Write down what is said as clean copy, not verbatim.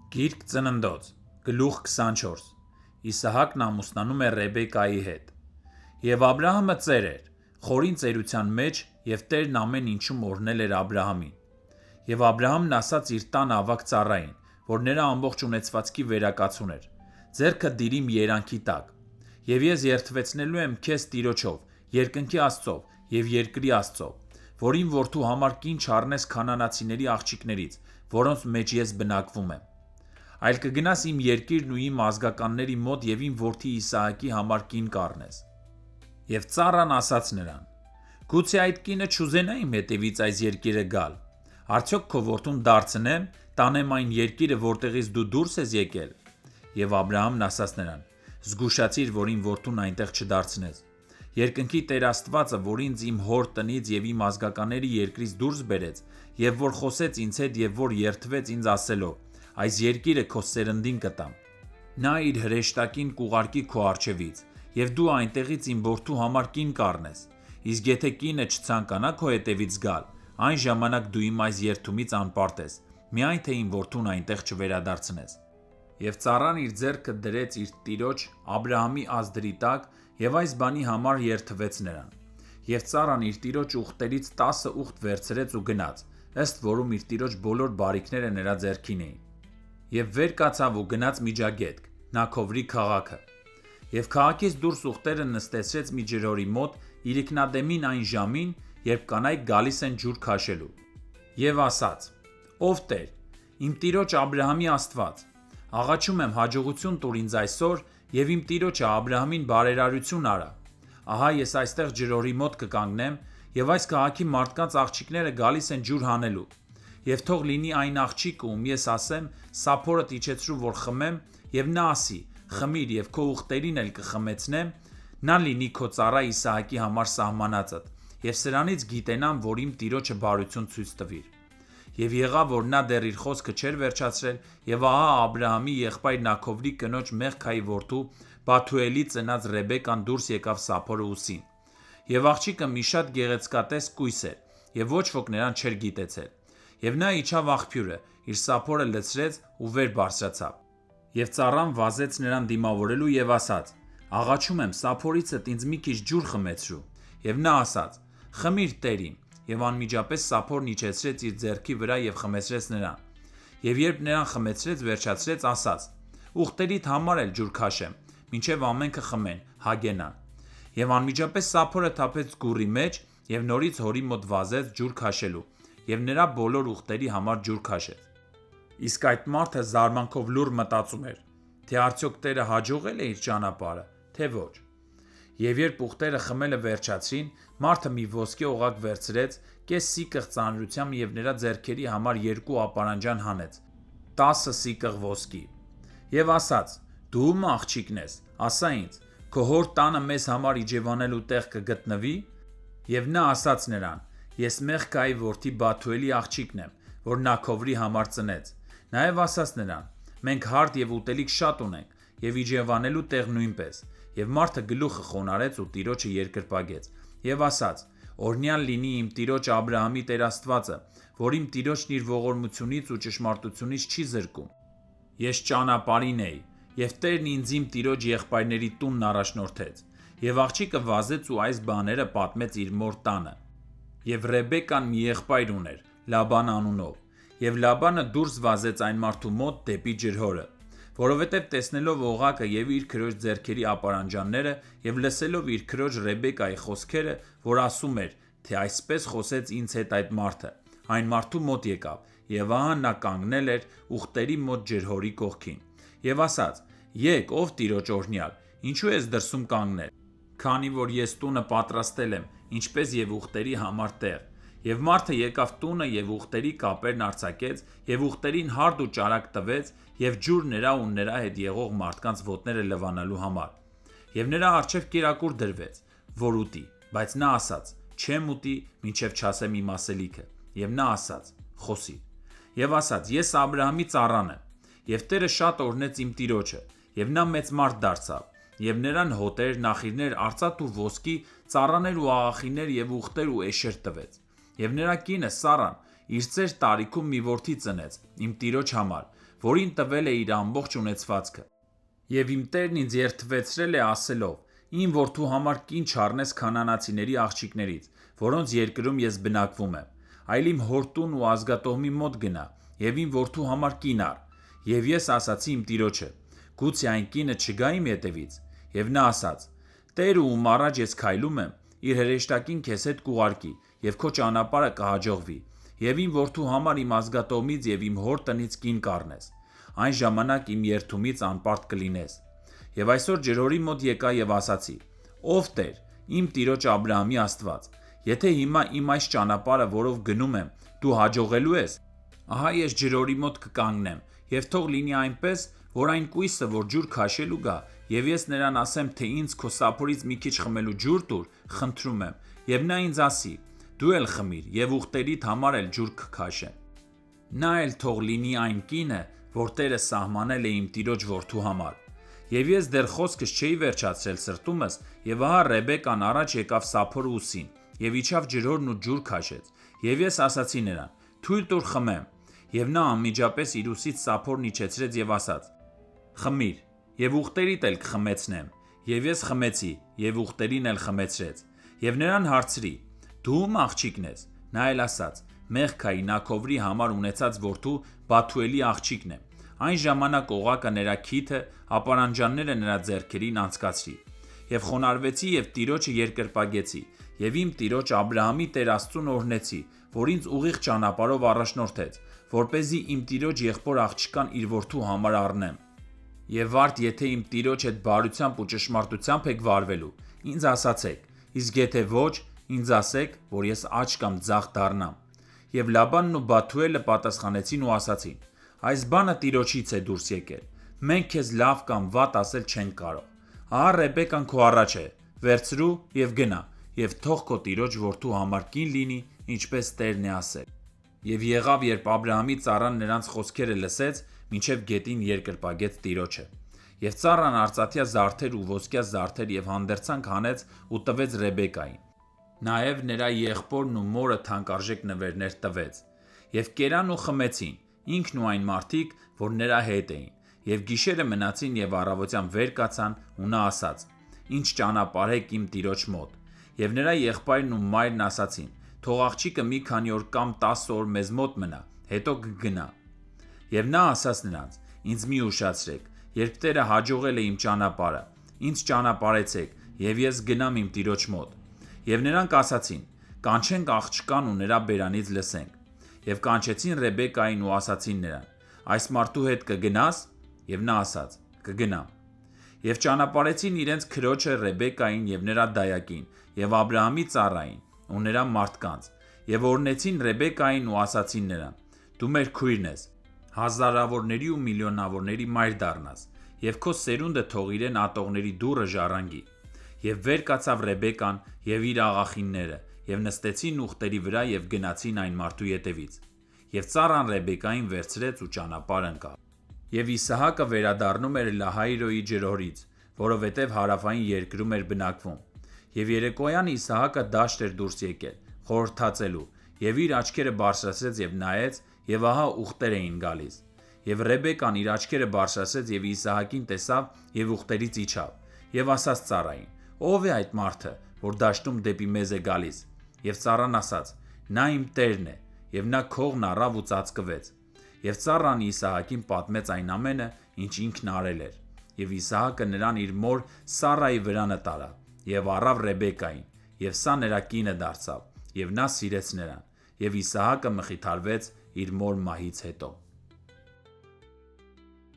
Գիրք ծննդոց, գլուխ 24 Իսահակն ամուսնանում է Ռեբեկայի հետ։ Եվ Աբրահամը ծեր էր, խորին ծերության մեջ, և Տերն ամեն ինչում օրհնել էր Աբրահամին։ Եվ Աբրահամն ասաց իր տան ավագ ծառային, որ նրա ամբողջ ունեցվածքի վերակացուն էր. ձեռքդ դիր իմ երանքի տակ, և ես երդվեցնելու եմ քեզ Տիրոջով, երկնքի Աստծով և երկրի Աստծով, որ իմ որդու համար կին չառնես քանանացիների աղջիկներից, որոնց մեջ ես բնակվում եմ։ Այլ կգնաս իմ երկիրն ու իմ ազգականների մոտ և իմ որդի Իսահակի համար կին կառնես։ Եվ ծառան ասաց նրան. Գուցե այդ կինը չուզենա իմ հետևից այս երկիրը գալ, արդյոք քո որդուն դարձնեմ, տանեմ այն երկիրը, որտեղից դու դուրս ես եկել։ Եվ Աբրահամն ասաց նրան. զգուշացիր, որ իմ որդուն այնտեղ չդարձնես։ Երկնքի Տեր Աստվածը, որ ինձ իմ հոր տնից և իմ ազգականների երկրից դուրս բերեց, և որ խոսեց ինձ հետ և որ երդվեց ինձ ասելով. այս երկիրը քո սերնդին կտամ։ Նա իր հրեշտակին կուղարկի քո առջևից, և դու այնտեղից իմ որդու համար կին կառնես։ Իսկ եթե կինը չցանկանա քո հետևից գալ, այն ժամանակ դու իմ այս երդումից անպարտ ես, միայն թե իմ որդուն այնտեղ չվերադարձնես։ Եվ ծառան իր ձեռքը դրեց իր տիրոջ Աբրահամի ազդրի տակ և այս բանի համար երդվեց նրան։ Եվ ծառան իր տիրոջ ուղտերից 10 ուղտ վերցրեց ու գնաց, ըստ որում իր տիրոջ բոլոր բարիքները նրա ձեռքին էին։ Եվ վեր կացավ ու գնաց Միջագետք, Նաքովրի քաղաքը։ Եվ քաղաքից դուրս ուղտերը նստեցրեց մի ջրհորի մոտ իրիկնադեմին այն ժամին, երբ կանայք գալիս են ջուր քաշելու։ Եվ ասաց. «Ով Տեր, իմ տիրոջ Աբրահամի Աստված, աղաչում եմ հաջողություն տուր ինձ այսօր և իմ տիրոջը Աբրահամին բարերարություն արա։ Ահա ես այստեղ ջրհորի մոտ կկանգնեմ, և այս քաղաքի մարդկանց աղջիկները գալիս են ջուր հանելու։ Եվ թող լինի այն աղջիկը, ում ես ասեմ. սափորդ իջեցրու, որ խմեմ, և նա ասի. խմիր և քո ուղտերին էլ կխմեցնեմ, նա լինի քո ծառա Իսահակի համար սահմանածդ, և սրանից գիտենամ, որ իմ տիրոջը բարություն ցույց տվիր։ Եվ եղավ, որ նա դեռ իր խոսքը չէր վերջացրել, և ահա Աբրահամի եղբայր Նաքովրի կնոջ Մեղքայի որդու Բաթուելի ծնած Ռեբեկան դուրս եկավ սափորը ուսին։ Եվ աղջիկը մի շատ գեղեցկատես կույս էր, և ոչ ոք նրան չէր գիտեցել։ Եվ նա իջավ աղբյուրը, իր սափորը լցրեց ու վեր բարձրացավ։ Եվ ծառան վազեց նրան դիմավորելու և ասաց. աղաչում եմ, սափորիցդ ինձ մի քիչ ջուր խմեցրու։ Եվ նա ասաց. խմիր Տեր իմ, և անմիջապես սափորն իջեցրեց իր ձեռքի վրա և խմեցրեց նրան։ Եվ երբ նրան խմեցրեց, վերջացրեց, ասաց. ուղտերիդ համար էլ ջուր քաշեմ, մինչև ամենքը խմեն, հագենան։ Եվ անմիջապես սափորը թափեց գուռի մեջ և նորից հորի մոտ վազեց ջուր քաշելու, և նրա բոլոր ուղտերի համար ջուր քաշեց։ Իսկ այդ մարդը զարմանքով լուռ մտածում էր, թե արդյոք Տերը հաջողե՞լ է իր ճանապարհը, թե ոչ։ Եվ երբ ուղտերը խմելը վերջացրին, մարդը մի ոսկե օղակ վերցրեց, կես սիկղ ծանրությամբ և նրա ձեռքերի համար 2 ապարանջան հանեց, 10 սիկղ ոսկի։ Եվ ասաց. դու ո՞ւմ աղջիկն ես, ասա ինձ, քո հոր տանը մեզ համար իջևանելու տեղ կգտնվի։ Եվ նա ասաց նրան. ես Մեղքայի որդի Բաթուելի աղջիկն եմ, որ Նաքովրի համար ծնեց։ Նաև ասաց նրան. մենք հարդ և ուտելիք շատ ունենք, և իջևանելու տեղ նույնպես։ Եվ մարդը գլուխը խոնարհեց ու Տիրոջը երկրպագեց, և ասաց. օրհնյալ լինի իմ տիրոջ Աբրահամի Տեր Աստվածը, որ իմ տիրոջն իր ողորմությունից ու ճշմարտությունից չի զրկում։ Ես ճանապարհին էի, և Տերն ինձ իմ տիրոջ եղբայրների տունն առաջնորդեց։ Եվ աղջիկը վազեց ու այս բաները պատմեց իր մոր տանը։ Եվ Ռեբեկան մի եղբայր ուներ, Լաբան անունով։ Եվ Լաբանը դուրս վազեց այն մարդու մոտ դեպի ջրհորը, որովհետև տեսնելով օղակը և իր քրոջ ձեռքերի ապարանջանները և լսելով իր քրոջ Ռեբեկայի խոսքերը, որ ասում էր, թե այսպես խոսեց ինձ հետ այդ մարդը, այն մարդու մոտ եկավ, և ահա նա կանգնել էր ուղտերի մոտ ջրհորի կողքին։ Եվ ասաց. եկ, ով Տիրոջ օրհնյալ, ինչու ես դրսում կանգնել, քանի որ ես տունը պատրաստել եմ, ինչպես և ուղտերի համար տեղ։ Եվ մարդը եկավ տունը և ուղտերի կապերն արձակեց և ուղտերին հարդ ու ճարակ տվեց և ջուր նրա ու նրա հետ եղող մարդկանց ոտները լվանալու համար։ Եվ նրա առջև կերակուր դրվեց, որ ուտի, բայց նա ասաց. չեմ ուտի, մինչև չասեմ իմ ասելիքը։ Եվ նա ասաց. խոսիր։ Եվ ասաց. ես Աբրահամի ծառան եմ։ Եվ Տերը շատ օրհնեց իմ տիրոջը, և նա մեծ մարդ դարձավ, և նրան հոտեր, նախիրներ, արծաթ ու ոսկի, ծառաներ ու աղախիններ և ուղտեր ու էշեր տվեց։ Եվ նրա կինը Սառան իր ծեր տարիքում մի որդի ծնեց իմ տիրոջ համար, որին տվել է իր ամբողջ ունեցվածքը։ Եվ իմ Տերն ինձ երդվեցրել է ասելով. «Իմ որդու համար կին չառնես քանանացիների աղջիկներից, որոնց երկրում ես բնակվում եմ, այլ իմ հոր տուն ու ազգատոհմի մոտ գնա և իմ որդու համար կին առ»։ Եվ ես ասացի իմ տիրոջը. «Գուցե այն կինը չգա իմ ետևից»։ Եվ նա ասաց. «Տերը, ում առաջ ես քայլում եմ, իր հրեշտակին քեզ հետ կուղարկի, և քո ճանապարհը կհաջողվի, և իմ որդու համար իմ ազգատոհմից և իմ հոր տնից կին կառնես։ Այն ժամանակ իմ երդումից անպարտ կլինես»։ Եվ այսօր ջրհորի մոտ եկա և ասացի. «Ով Տեր, իմ տիրոջ Աբրահամի Աստված, եթե հիմա իմ այս ճանապարհը, որով գնում եմ, դու հաջողելու ես, ահա ես ջրհորի մոտ կկանգնեմ, և թող լինի այնպես, որ այն կույսը, որ ջուր քաշելու գա, և ես նրան ասեմ, թե ինձ քո սափորից մի քիչ խմելու ջուր տուր, խնդրում եմ, և նա ինձ ասի. դու էլ խմիր, և ուղտերիդ համար էլ ջուր կքաշեմ։ Նա էլ թող լինի այն կինը, որ Տերը սահմանել է իմ տիրոջ որդու համար»։ Եվ ես դեռ խոսքս չէի վերջացրել սրտումս, և ահա Ռեբեկան առաջ եկավ սափորը ուսին, և իջավ ջրհորն ու ջուր քաշեց, և ես ասացի նրան. «Թույլ տուր խմեմ»։ Եվ նա անմիջապես իր ուսից սափորն իջեցրեց և ասաց. «Խմիր, և ուղտերիդ էլ կխմեցնեմ»։ Եվ ես խմեցի, և ուղտերին էլ խմեցրեց։ Եվ նրան հարցրի. «Դու ո՞ւմ աղջիկն ես»։ Նա էլ ասաց. «Մեղքայի Նաքովրի համար ունեցած որդու Բաթուելի աղջիկն եմ»։ Այն ժամանակ օղակը նրա քիթը, ապարանջանները նրա ձեռքերին անցկացրի։ Եվ խոնարհվեցի և Տիրոջը երկրպագեցի, և իմ տիրոջ Աբրահամի Տեր Աստծուն օրհնեցի, որ ինձ ուղիղ ճանապարհով առաջնորդեց, որպեսզի իմ տիրոջ եղբոր աղջկան իր որդու համար առնեմ։ Եվ արդ եթե իմ տիրոջ հետ բարությամբ ու ճշմարտությամբ եք վարվելու, ինձ ասացեք, իսկ եթե ոչ, ինձ ասեք, որ ես աջ կամ ձախ դառնամ»։ Եվ Լաբանն ու Բաթուելը պատասխանեցին ու ասացին. «Այս բանը Տիրոջից է դուրս եկել, մենք քեզ լավ կամ վատ ասել չենք կարող։ Ահա Ռեբեկան քո առաջ է, վերցրու և գնա, և թող քո տիրոջ որդու համար կին լինի, ինչպես Տերն է ասել»։ Եվ եղավ, երբ Աբրահամի ծառան նրանց խոսքերը լսեց, մինչև գետին երկրպագեց Տիրոջը։ Եվ ծառան արծաթյա զարդեր ու ոսկյա զարդեր և հանդերձանք հանեց ու տվեց Ռեբեկային։ Նաև նրա եղբորն ու մորը թանկարժեք նվերներ տվեց։ Եվ կերան ու խմեցին, ինքն ու այն մարդիկ, որ նրա հետ էին։ Եվ գիշերը մնացին և առավոտյան վեր կացան, ու նա ասաց. «Ինչ ճանապարհեք իմ տիրոջ մոտ»։ Եվ նրա եղբայրն ու մայրն ասացին. «Թող աղջիկը մի քանի օր կամ 10 օր մեզ մոտ մնա, հետո կգնա»։ Եվ նա ասաց նրանց. «Ինձ մի ուշացրեք, երբ Տերը հաջողել է իմ ճանապարհը, ինձ ճանապարհեցեք, և ես գնամ իմ տիրոջ մոտ»։ Եվ նրանք ասացին. «Կանչենք աղջկան ու նրա բերանից լսենք»։ Եվ կանչեցին Ռեբեկային ու ասացին նրան. «Այս մարդու հետ կգնա՞ս»։ Եվ նա ասաց. «Կգնամ»։ Եվ ճանապարհեցին իրենց քրոջը Ռեբեկային և նրա դայակին, և Աբրահամի ծառային ու նրա մարդկանց, և օրհնեցին Ռեբեկային ու ասացին նրան. «Դու մեր քույրն ես, հազարավորների ու միլիոնավորների մայր դառնաս, և քո սերունդը թող իրեն ատողների դուռը ժառանգի»։ Եվ վեր կացավ Ռեբեկան և իր աղախինները, և նստեցին ուղտերի վրա և գնացին այն մարդու ետևից։ Եվ ծառան Ռեբեկային վերցրեց ու ճանապարհ ընկավ։ Եվ Իսահակը վերադառնում էր Լահայրոյի ջրհորից, որովհետև հարավային երկրում էր բնակվում։ Եվ երեկոյան Իսահակը դաշտ էր դուրս եկել, խորհրդածելու, և իր աչքերը բարձրացրեց և նայեց, և ահա ուղտեր էին գալիս։ Եվ Ռեբեկան իր աչքերը բարձրացրեց և Իսահակին տեսավ և ուղտերից իջավ, և ասաց ծառային. «Ո՞վ է այդ մարդը, որ դաշտում դեպի մեզ է գալիս»։ Եվ ծառան ասաց. «Նա իմ տերն է»։ Եվ նա քողն առավ ու ծածկվեց։ Եվ ծառան Իսահակին պատմեց այն ամենը, ինչ ինքն արել էր։ Եվ Իսահակը նրան իր մոր Սառայի վրանը տարավ, և առավ Ռեբեկային, և սա նրա կինը դարձավ, և նա սիրեց նրան։ Եվ Իսահակը մխիթարվեց իր մոր մահից հետո։